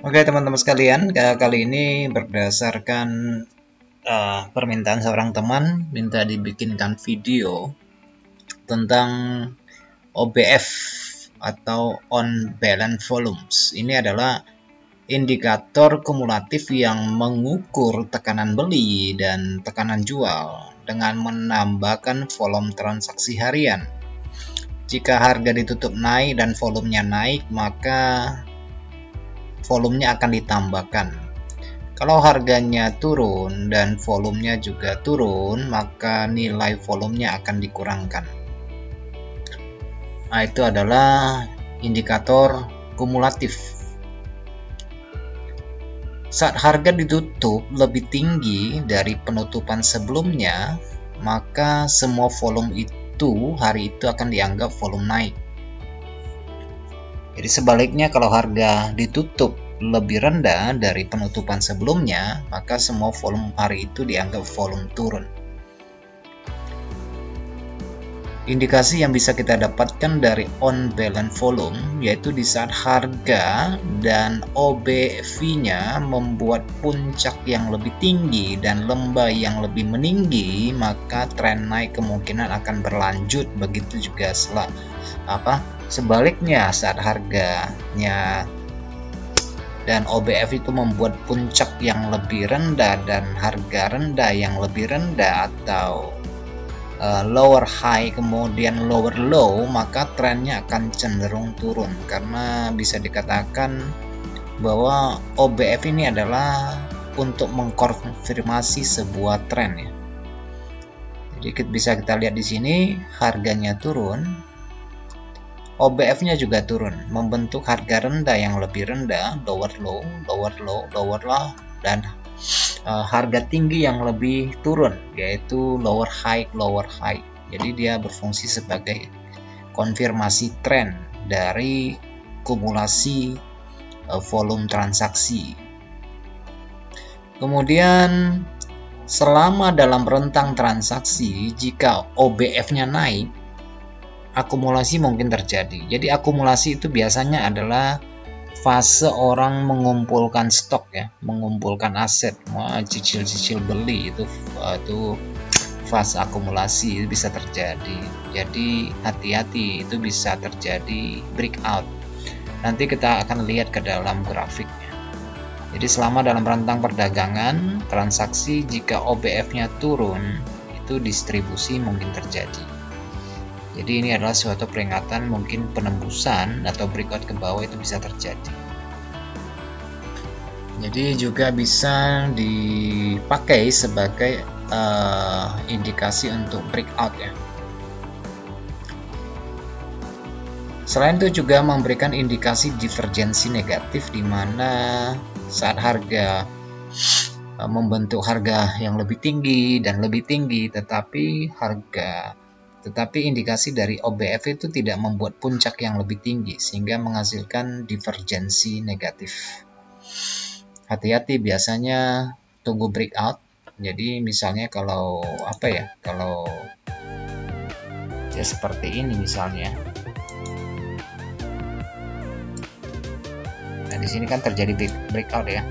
Oke teman-teman sekalian, kali ini berdasarkan permintaan seorang teman minta dibikinkan video tentang OBF atau on balance volumes. Ini adalah indikator kumulatif yang mengukur tekanan beli dan tekanan jual dengan menambahkan volume transaksi harian. Jika harga ditutup naik dan volumenya naik, maka volumenya akan ditambahkan. Kalau harganya turun dan volumenya juga turun, maka nilai volumenya akan dikurangkan. Nah, itu adalah indikator kumulatif. Saat harga ditutup lebih tinggi dari penutupan sebelumnya, maka semua volume itu hari itu akan dianggap volume naik. Jadi sebaliknya, kalau harga ditutup lebih rendah dari penutupan sebelumnya, maka semua volume hari itu dianggap volume turun. Indikasi yang bisa kita dapatkan dari on balance volume yaitu di saat harga dan OBV-nya membuat puncak yang lebih tinggi dan lembah yang lebih meninggi, maka tren naik kemungkinan akan berlanjut. Begitu juga sebaliknya, saat harganya dan OBF itu membuat puncak yang lebih rendah dan harga rendah yang lebih rendah, atau lower high kemudian lower low, maka trennya akan cenderung turun, karena bisa dikatakan bahwa OBF ini adalah untuk mengkonfirmasi sebuah tren ya. Jadi bisa kita lihat di sini harganya turun, OBF-nya juga turun, membentuk harga rendah yang lebih rendah, lower low, lower low, lower low, dan harga tinggi yang lebih turun, yaitu lower high, lower high. Jadi dia berfungsi sebagai konfirmasi tren dari kumulasi volume transaksi. Kemudian selama dalam rentang transaksi, jika OBF-nya naik, akumulasi mungkin terjadi. Jadi akumulasi itu biasanya adalah fase orang mengumpulkan stok ya, mengumpulkan aset, cicil-cicil beli, itu fase akumulasi, itu bisa terjadi. Jadi hati-hati, itu bisa terjadi breakout. Nanti kita akan lihat ke dalam grafiknya. Jadi selama dalam rentang perdagangan transaksi, jika OBF-nya turun, itu distribusi mungkin terjadi. Jadi ini adalah suatu peringatan, mungkin penembusan atau breakout ke bawah itu bisa terjadi. Jadi juga bisa dipakai sebagai indikasi untuk breakout ya. Selain itu juga memberikan indikasi divergensi negatif, di mana saat harga membentuk harga yang lebih tinggi dan lebih tinggi, tetapi indikasi dari OBF itu tidak membuat puncak yang lebih tinggi, sehingga menghasilkan divergensi negatif. Hati-hati, biasanya tunggu breakout. Jadi misalnya kalau kalau ya seperti ini misalnya. Nah, di sini kan terjadi breakout ya.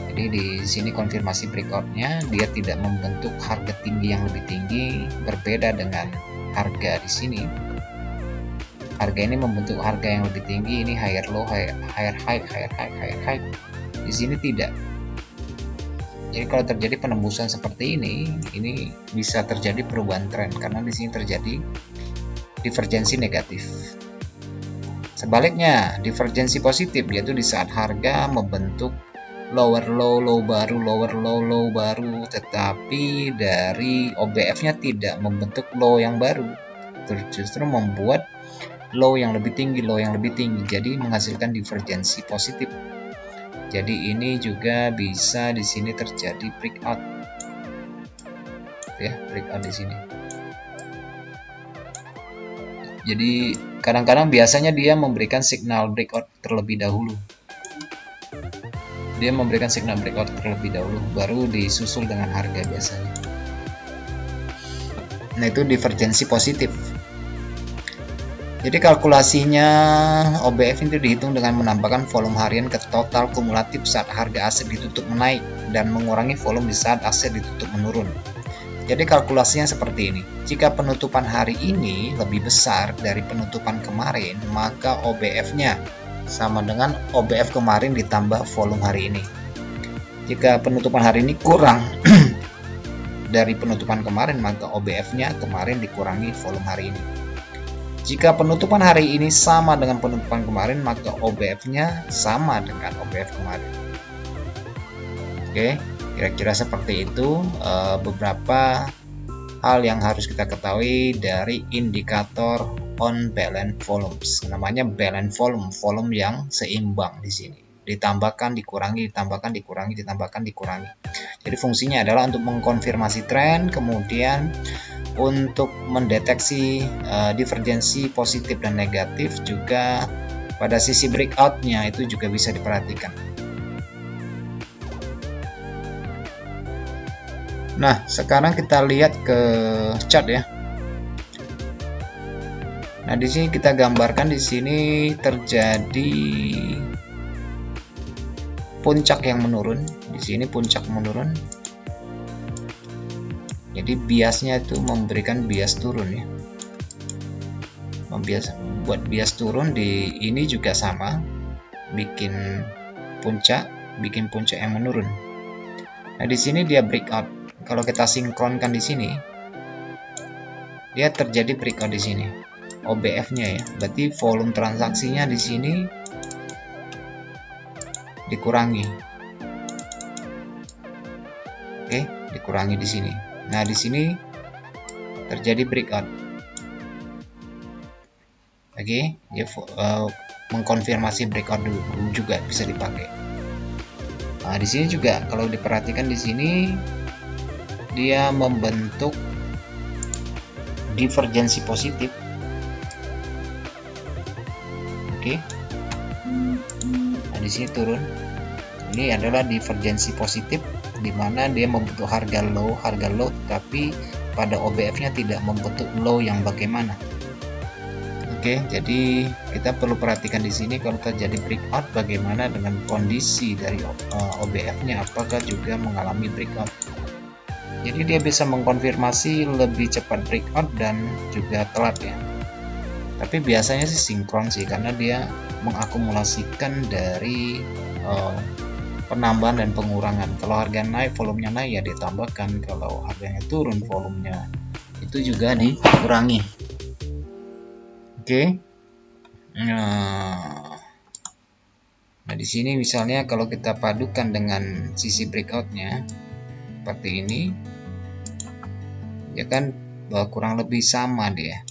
Jadi di sini konfirmasi breakoutnya, dia tidak membentuk harga tinggi yang lebih tinggi, berbeda dengan harga di sini. Harga ini membentuk harga yang lebih tinggi, ini higher low, higher high, higher high, higher high. Di sini tidak. Jadi kalau terjadi penembusan seperti ini bisa terjadi perubahan tren, karena di sini terjadi divergensi negatif. Sebaliknya, divergensi positif yaitu di saat harga membentuk lower low, low baru, lower low, low baru, tetapi dari OBF-nya tidak membentuk low yang baru, justru membuat low yang lebih tinggi, low yang lebih tinggi, jadi menghasilkan divergensi positif. Jadi ini juga bisa di sini terjadi breakout ya, breakout di sini. Jadi kadang-kadang biasanya dia memberikan signal breakout terlebih dahulu. Dia memberikan signal breakout terlebih dahulu, baru disusul dengan harga biasanya. Nah, itu divergensi positif. Jadi kalkulasinya OBF itu dihitung dengan menambahkan volume harian ke total kumulatif saat harga aset ditutup menaik dan mengurangi volume di saat aset ditutup menurun. Jadi kalkulasinya seperti ini. Jika penutupan hari ini lebih besar dari penutupan kemarin, maka OBF-nya sama dengan OBF kemarin ditambah volume hari ini. Jika penutupan hari ini kurang dari penutupan kemarin, maka OBF-nya kemarin dikurangi volume hari ini. Jika penutupan hari ini sama dengan penutupan kemarin, maka OBF-nya sama dengan OBF kemarin. Oke. Kira-kira seperti itu beberapa hal yang harus kita ketahui dari indikator on balance volumes. Namanya balance volume, volume yang seimbang di sini. Ditambahkan, dikurangi, ditambahkan, dikurangi, ditambahkan, dikurangi. Jadi fungsinya adalah untuk mengkonfirmasi tren, kemudian untuk mendeteksi divergensi positif dan negatif, juga pada sisi breakout-nya itu juga bisa diperhatikan. Nah, sekarang kita lihat ke chart ya. Nah, di sini kita gambarkan di sini terjadi puncak yang menurun. Di sini puncak menurun. Jadi biasnya itu memberikan bias turun ya. Buat bias turun di ini juga sama, bikin puncak yang menurun. Nah, di sini dia breakout. Kalau kita sinkronkan di sini, dia terjadi breakout di sini. OBF-nya ya, berarti volume transaksinya di sini dikurangi. Oke, dikurangi di sini. Nah, di sini terjadi breakout. Oke, dia mengkonfirmasi breakout dulu juga bisa dipakai. Nah, di sini juga kalau diperhatikan di sini dia membentuk divergensi positif. Oke. Nah, di sini turun. Ini adalah divergensi positif di mana dia membentuk harga low, tapi pada OBF-nya tidak membentuk low yang bagaimana. Oke, jadi kita perlu perhatikan di sini kalau terjadi breakout bagaimana dengan kondisi dari OBF-nya, apakah juga mengalami breakout. Jadi dia bisa mengkonfirmasi lebih cepat breakout dan juga telat ya. Tapi biasanya sih sinkron sih, karena dia mengakumulasikan dari penambahan dan pengurangan. Kalau harga naik, volumenya naik ya ditambahkan. Kalau harganya turun, volumenya itu juga dikurangi. Oke. Nah, di sini misalnya kalau kita padukan dengan sisi breakoutnya seperti ini, ya kan kurang lebih sama dia.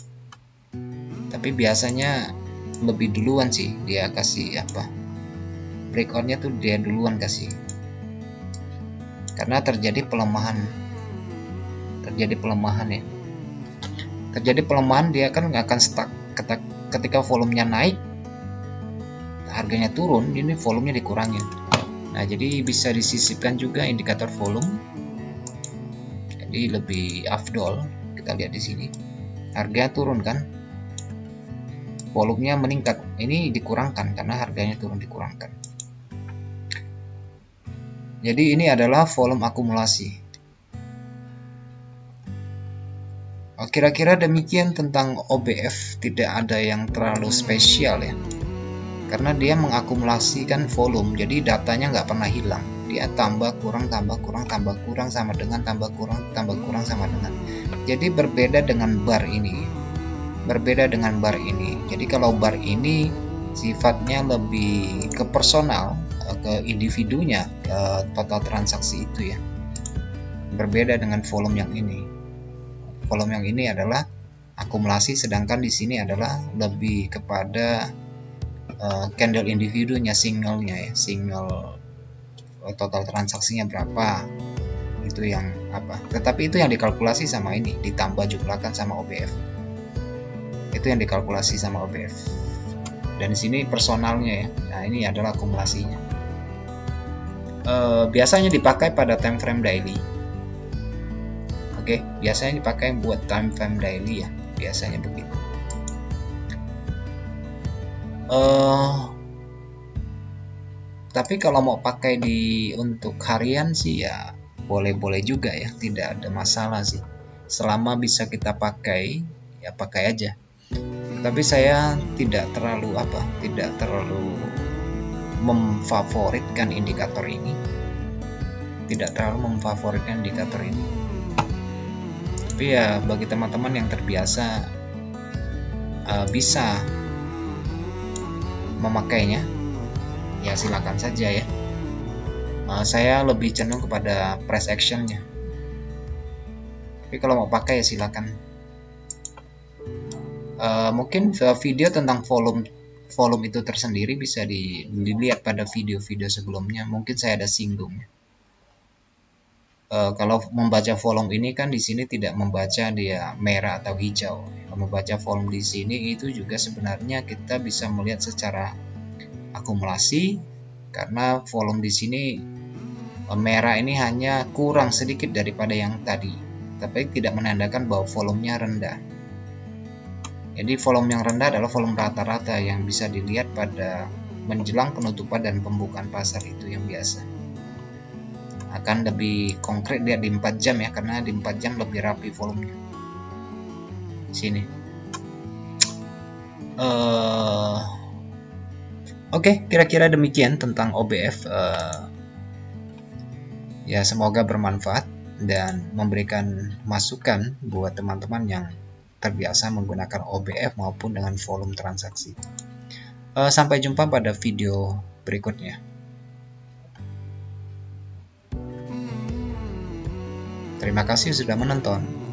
Tapi biasanya lebih duluan sih dia kasih breakoutnya tuh dia duluan kasih, karena terjadi pelemahan ya. Terjadi pelemahan, dia kan nggak akan stuck. Ketika volumenya naik, harganya turun, ini volumenya dikurangin. Nah, jadi bisa disisipkan juga indikator volume. Jadi lebih afdol. Kita lihat di sini, harganya turun kan, volumenya meningkat. Ini dikurangkan karena harganya turun, dikurangkan. Jadi ini adalah volume akumulasi. Kira-kira demikian tentang OBF. Tidak ada yang terlalu spesial ya, karena dia mengakumulasikan volume. Jadi datanya nggak pernah hilang. Dia tambah kurang, tambah kurang, tambah kurang sama dengan tambah kurang, tambah kurang sama dengan. Jadi berbeda dengan bar ini. Jadi kalau bar ini sifatnya lebih ke personal, ke individunya, ke total transaksi itu ya. Berbeda dengan volume yang ini. Volume yang ini adalah akumulasi, sedangkan di sini adalah lebih kepada candle individunya, singlenya ya, single total transaksinya berapa, itu yang tetapi itu yang dikalkulasi sama ini, ditambah jumlahkan sama OBF, itu yang dikalkulasi sama OBF. Dan di sini personalnya ya. Nah, ini adalah akumulasinya. Biasanya dipakai pada time frame daily. Oke, biasanya dipakai buat time frame daily ya, biasanya begitu. Tapi kalau mau pakai untuk harian sih ya boleh-boleh juga ya, tidak ada masalah sih. Selama bisa kita pakai, ya pakai aja. Tapi saya tidak terlalu memfavoritkan indikator ini. Tapi ya bagi teman-teman yang terbiasa bisa memakainya, ya silakan saja ya. Saya lebih cenderung kepada price actionnya. Tapi kalau mau pakai ya silakan. Mungkin video tentang volume itu tersendiri bisa dilihat pada video-video sebelumnya. Mungkin saya ada singgung. Kalau membaca volume ini kan di sini tidak membaca dia merah atau hijau. Membaca volume di sini itu juga sebenarnya kita bisa melihat secara akumulasi, karena volume di sini merah ini hanya kurang sedikit daripada yang tadi, tapi tidak menandakan bahwa volumenya rendah. Jadi volume yang rendah adalah volume rata-rata yang bisa dilihat pada menjelang penutupan dan pembukaan pasar, itu yang biasa. Akan lebih konkret lihat di 4 jam ya, karena di 4 jam lebih rapi volumenya. Sini. Oke, kira-kira demikian tentang OBF. Ya, semoga bermanfaat dan memberikan masukan buat teman-teman yang terbiasa menggunakan OBF maupun dengan volume transaksi. Sampai jumpa pada video berikutnya. Terima kasih sudah menonton.